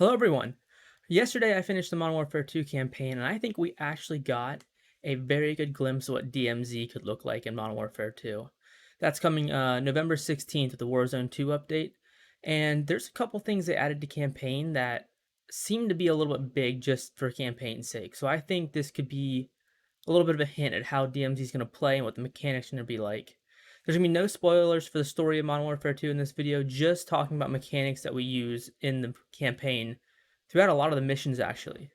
Hello, everyone. Yesterday, I finished the Modern Warfare 2 campaign, and I think we actually got a very good glimpse of what DMZ could look like in Modern Warfare 2. That's coming November 16th with the Warzone 2 update, and there's a couple things they added to campaign that seem to be a little bit big just for campaign's sake. So I think this could be a little bit of a hint at how DMZ is going to play and what the mechanics are going to be like. There's going to be no spoilers for the story of Modern Warfare 2 in this video, just talking about mechanics that we use in the campaign throughout a lot of the missions, actually.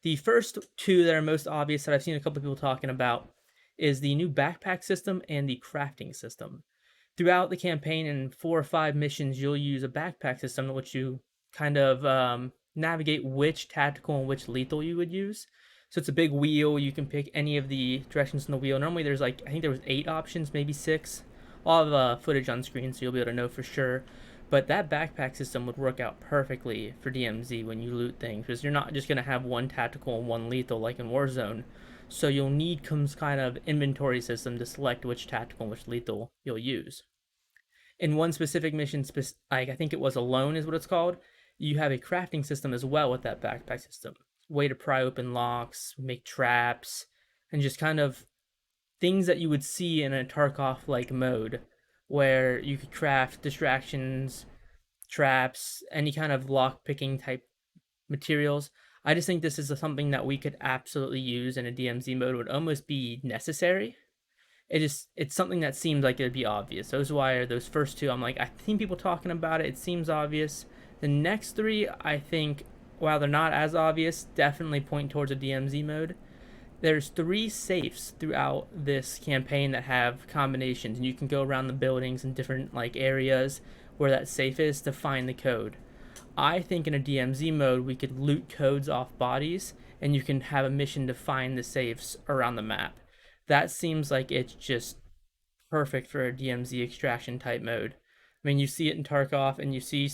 The first two that are most obvious that I've seen a couple people talking about is the new backpack system and the crafting system. Throughout the campaign, in 4 or 5 missions, you'll use a backpack system in which you kind of navigate which tactical and which lethal you would use. So it's a big wheel. You can pick any of the directions on the wheel. Normally, there's like I think there was 8 options, maybe 6. I'll have footage on screen, so you'll be able to know for sure. But that backpack system would work out perfectly for DMZ when you loot things, because you're not just going to have one tactical and one lethal like in Warzone. So you'll need some kind of inventory system to select which tactical and which lethal you'll use. In one specific mission, like I think it was Alone is what it's called, you have a crafting system as well with that backpack system. Way to pry open locks, make traps, and just kind of things that you would see in a Tarkov-like mode, where you could craft distractions, traps, any kind of lock-picking type materials. I just think this is something that we could absolutely use in a DMZ mode. It would almost be necessary. It's something that seems like it'd be obvious. Those why those first two I'm like I've seen people talking about it. It seems obvious. The next three I think while they're not as obvious, definitely point towards a DMZ mode. There's 3 safes throughout this campaign that have combinations, and you can go around the buildings in different like areas where that safe is to find the code. I think in a DMZ mode we could loot codes off bodies, and you can have a mission to find the safes around the map. That seems like it's just perfect for a DMZ extraction type mode. I mean, you see it in Tarkov, and you see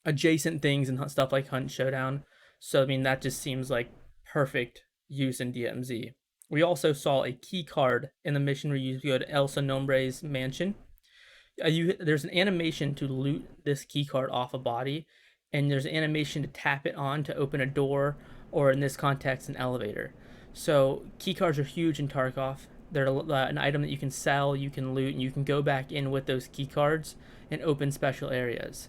adjacent things and stuff like Hunt Showdown. So I mean, that just seems like perfect use in DMZ. We also saw a key card in the mission where you go to Elsa Nombre's mansion. There's an animation to loot this key card off a body, and there's an animation to tap it on to open a door, or in this context, an elevator. So key cards are huge in Tarkov. They're an item that you can sell, you can loot, and you can go back in with those key cards and open special areas.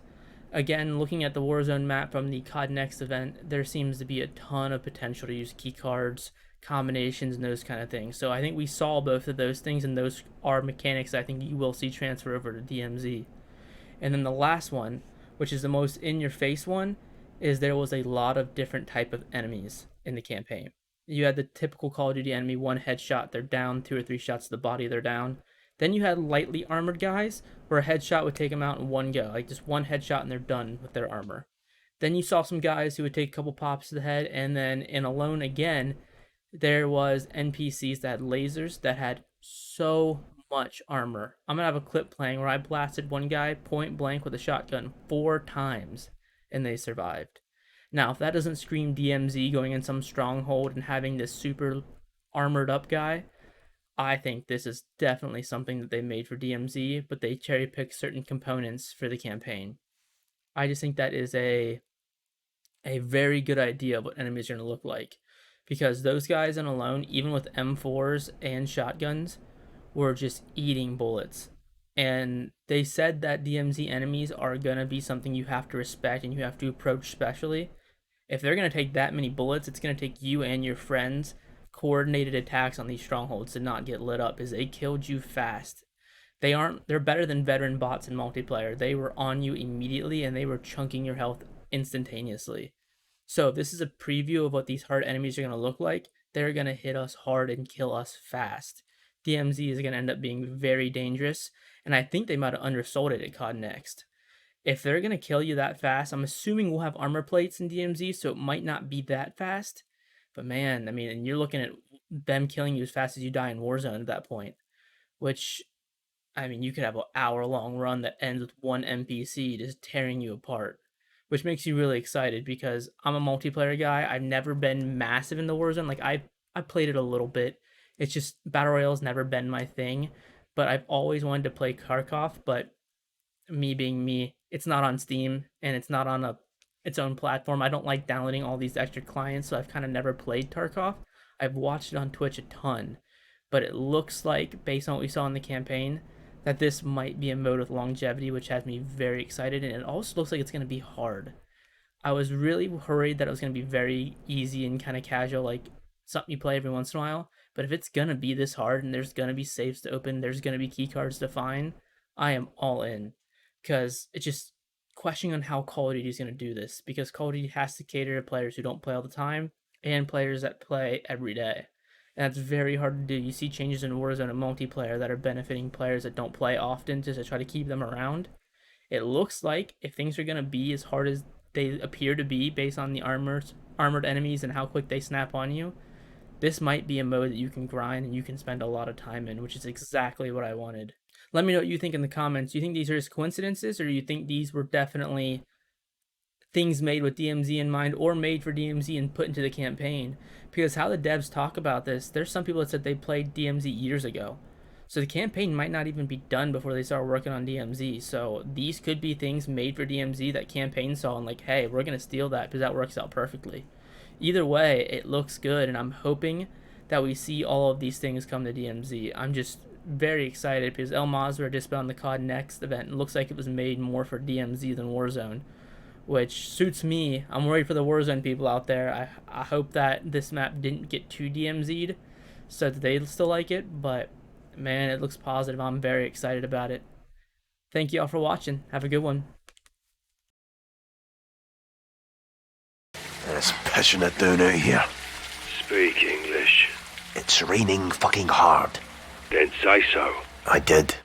Again, looking at the Warzone map from the COD Next event, there seems to be a ton of potential to use key cards, combinations, and those kind of things. So I think we saw both of those things, and those are mechanics I think you will see transfer over to DMZ. And then the last one, which is the most in-your-face one, is there was a lot of different type of enemies in the campaign. You had the typical Call of Duty enemy, one headshot, they're down, 2 or 3 shots to the body, they're down. Then you had lightly armored guys, where a headshot would take them out in one go, like just one headshot and they're done with their armor. Then you saw some guys who would take a couple pops to the head, and then in Alone again, there was NPCs that had lasers that had so much armor. I'm gonna have a clip playing where I blasted one guy point blank with a shotgun 4 times, and they survived. Now, if that doesn't scream DMZ going in some stronghold and having this super armored up guy, I think this is definitely something that they made for DMZ, but they cherry picked certain components for the campaign. I just think that is a very good idea of what enemies are going to look like, because those guys in Alone, even with M4s and shotguns, were just eating bullets. And they said that DMZ enemies are going to be something you have to respect and you have to approach specially. If they're going to take that many bullets, it's going to take you and your friends coordinated attacks on these strongholds to not get lit up, as they killed you fast. They're better than veteran bots in multiplayer. They were on you immediately and they were chunking your health instantaneously. So if this is a preview of what these hard enemies are going to look like, they're going to hit us hard and kill us fast. DMZ is going to end up being very dangerous, and I think they might have undersold it at COD Next. If they're going to kill you that fast, I'm assuming we'll have armor plates in DMZ, so it might not be that fast. But man, I mean, and you're looking at them killing you as fast as you die in Warzone at that point, which, I mean, you could have an hour-long run that ends with one NPC just tearing you apart, which makes you really excited because I'm a multiplayer guy. I've never been massive in the Warzone. Like, I played it a little bit. It's just Battle Royale's never been my thing, but I've always wanted to play Tarkov, but me being me, it's not on Steam, and it's not on its own platform. I don't like downloading all these extra clients, so I've kind of never played Tarkov. I've watched it on Twitch a ton, but it looks like, based on what we saw in the campaign, that this might be a mode with longevity, which has me very excited, and it also looks like it's going to be hard. I was really worried that it was going to be very easy and kind of casual, like something you play every once in a while. But if it's going to be this hard and there's going to be safes to open, there's going to be key cards to find, I am all in. Because it's just questioning on how Call of Duty is going to do this. Because Call of Duty has to cater to players who don't play all the time and players that play every day. And that's very hard to do. You see changes in Warzone and multiplayer that are benefiting players that don't play often just to try to keep them around. It looks like if things are going to be as hard as they appear to be based on the armored enemies and how quick they snap on you, this might be a mode that you can grind and you can spend a lot of time in, which is exactly what I wanted. Let me know what you think in the comments. Do you think these are just coincidences, or do you think these were definitely things made with DMZ in mind, or made for DMZ and put into the campaign? Because how the devs talk about this, there's some people that said they played DMZ years ago. So the campaign might not even be done before they start working on DMZ. So these could be things made for DMZ that campaign saw and like, hey, we're going to steal that because that works out perfectly. Either way, it looks good, and I'm hoping that we see all of these things come to DMZ. I'm just very excited because El Mazrah just been on the COD Next event. It looks like it was made more for DMZ than Warzone, which suits me. I'm worried for the Warzone people out there. I hope that this map didn't get too DMZ'd so that they still like it, but man, it looks positive. I'm very excited about it. Thank you all for watching. Have a good one. It's pissing it down out here. Speak English. It's raining fucking hard. Then say so. I did.